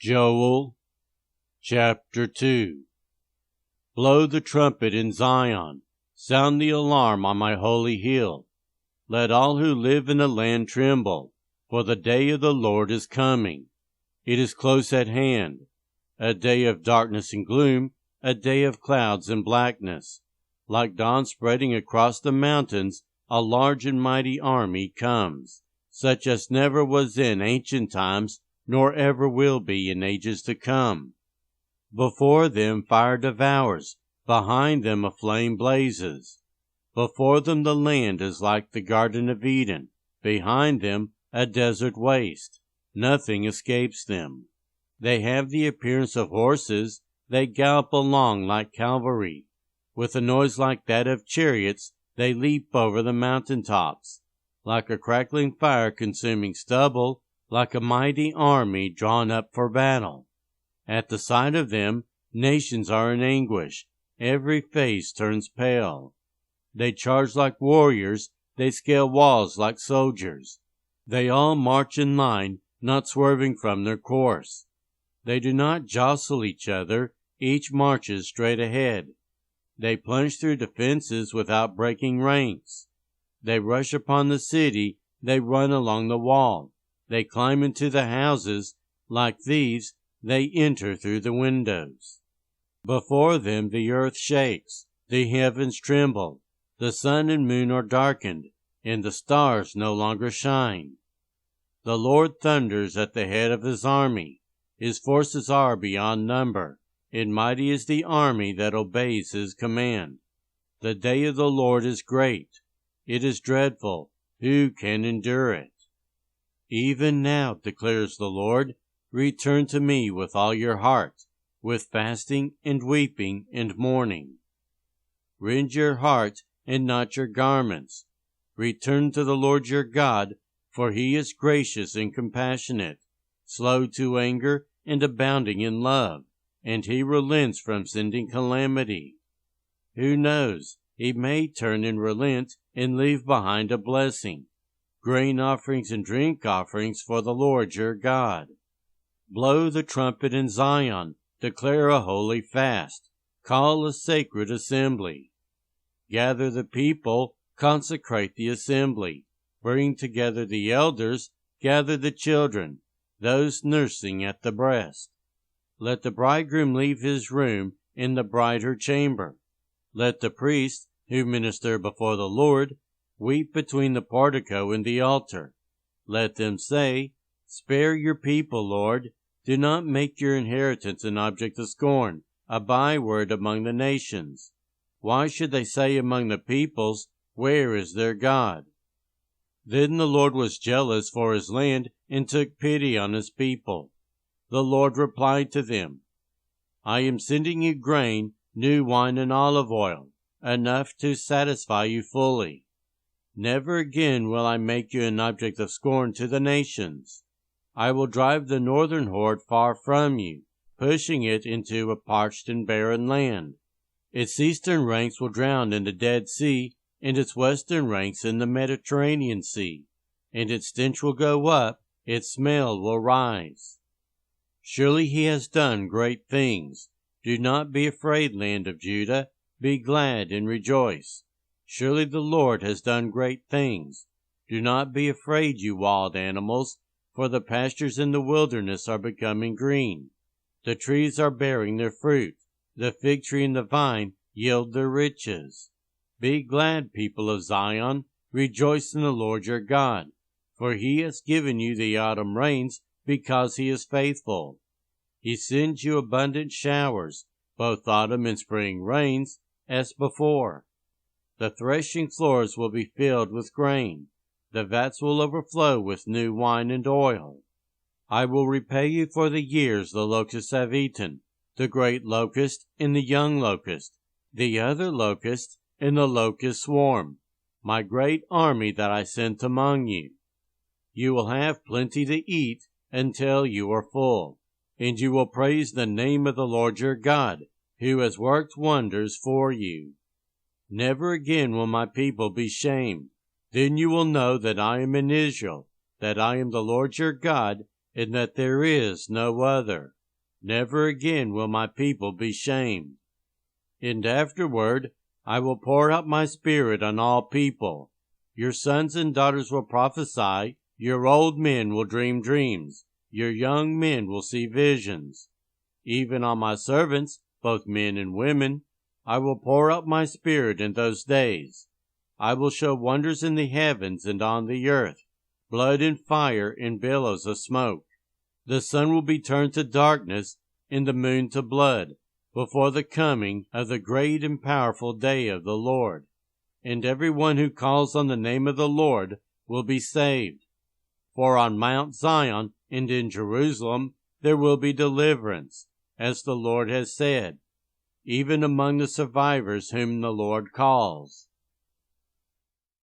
Joel chapter 2. Blow the trumpet in Zion, sound the alarm on my holy hill. Let all who live in the land tremble, for the day of the Lord is coming. It is close at hand, a day of darkness and gloom, a day of clouds and blackness. Like dawn spreading across the mountains, a large and mighty army comes, such as never was in ancient times, nor ever will be in ages to come. Before them fire devours, behind them a flame blazes. Before them the land is like the Garden of Eden, behind them a desert waste. Nothing escapes them. They have the appearance of horses, they gallop along like cavalry. With a noise like that of chariots, they leap over the mountain tops. Like a crackling fire consuming stubble, like a mighty army drawn up for battle. At the sight of them, nations are in anguish, every face turns pale. They charge like warriors, they scale walls like soldiers. They all march in line, not swerving from their course. They do not jostle each other, each marches straight ahead. They plunge through defenses without breaking ranks. They rush upon the city, they run along the wall. They climb into the houses, like thieves, they enter through the windows. Before them the earth shakes, the heavens tremble, the sun and moon are darkened, and the stars no longer shine. The Lord thunders at the head of his army. His forces are beyond number, and mighty is the army that obeys his command. The day of the Lord is great. It is dreadful. Who can endure it? Even now, declares the Lord, return to me with all your heart, with fasting and weeping and mourning. Rend your heart and not your garments. Return to the Lord your God, for he is gracious and compassionate, slow to anger and abounding in love, and he relents from sending calamity. Who knows, he may turn and relent and leave behind a blessing, grain offerings and drink offerings for the Lord your God. Blow the trumpet in Zion, declare a holy fast, call a sacred assembly. Gather the people, consecrate the assembly, bring together the elders, gather the children, those nursing at the breast. Let the bridegroom leave his room, and the bride her chamber. Let the priests, who minister before the Lord, weep between the portico and the altar. Let them say, Spare your people, Lord. Do not make your inheritance an object of scorn, a byword among the nations. Why should they say among the peoples, Where is their God? Then the Lord was jealous for his land and took pity on his people. The Lord replied to them, I am sending you grain, new wine and olive oil, enough to satisfy you fully. Never again will I make you an object of scorn to the nations. I will drive the northern horde far from you, pushing it into a parched and barren land. Its eastern ranks will drown in the Dead Sea, and its western ranks in the Mediterranean Sea, and its stench will go up, its smell will rise. Surely he has done great things. Do not be afraid, land of Judah. Be glad and rejoice. Surely the Lord has done great things. Do not be afraid, you wild animals, for the pastures in the wilderness are becoming green. The trees are bearing their fruit. The fig tree and the vine yield their riches. Be glad, people of Zion. Rejoice in the Lord your God, for he has given you the autumn rains because he is faithful. He sends you abundant showers, both autumn and spring rains, as before. The threshing floors will be filled with grain. The vats will overflow with new wine and oil. I will repay you for the years the locusts have eaten, the great locust and the young locust, the other locust and the locust swarm, my great army that I sent among you. You will have plenty to eat until you are full, and you will praise the name of the Lord your God, who has worked wonders for you. Never again will my people be shamed. Then you will know that I am in Israel, that I am the Lord your God, and that there is no other. Never again will my people be shamed. And afterward I will pour out my Spirit on all people. Your sons and daughters will prophesy, your old men will dream dreams, your young men will see visions. Even on my servants, both men and women, I will pour out my Spirit in those days. I will show wonders in the heavens and on the earth, blood and fire and billows of smoke. The sun will be turned to darkness and the moon to blood, before the coming of the great and powerful day of the Lord. And every one who calls on the name of the Lord will be saved. For on Mount Zion and in Jerusalem there will be deliverance, as the Lord has said, even among the survivors whom the Lord calls.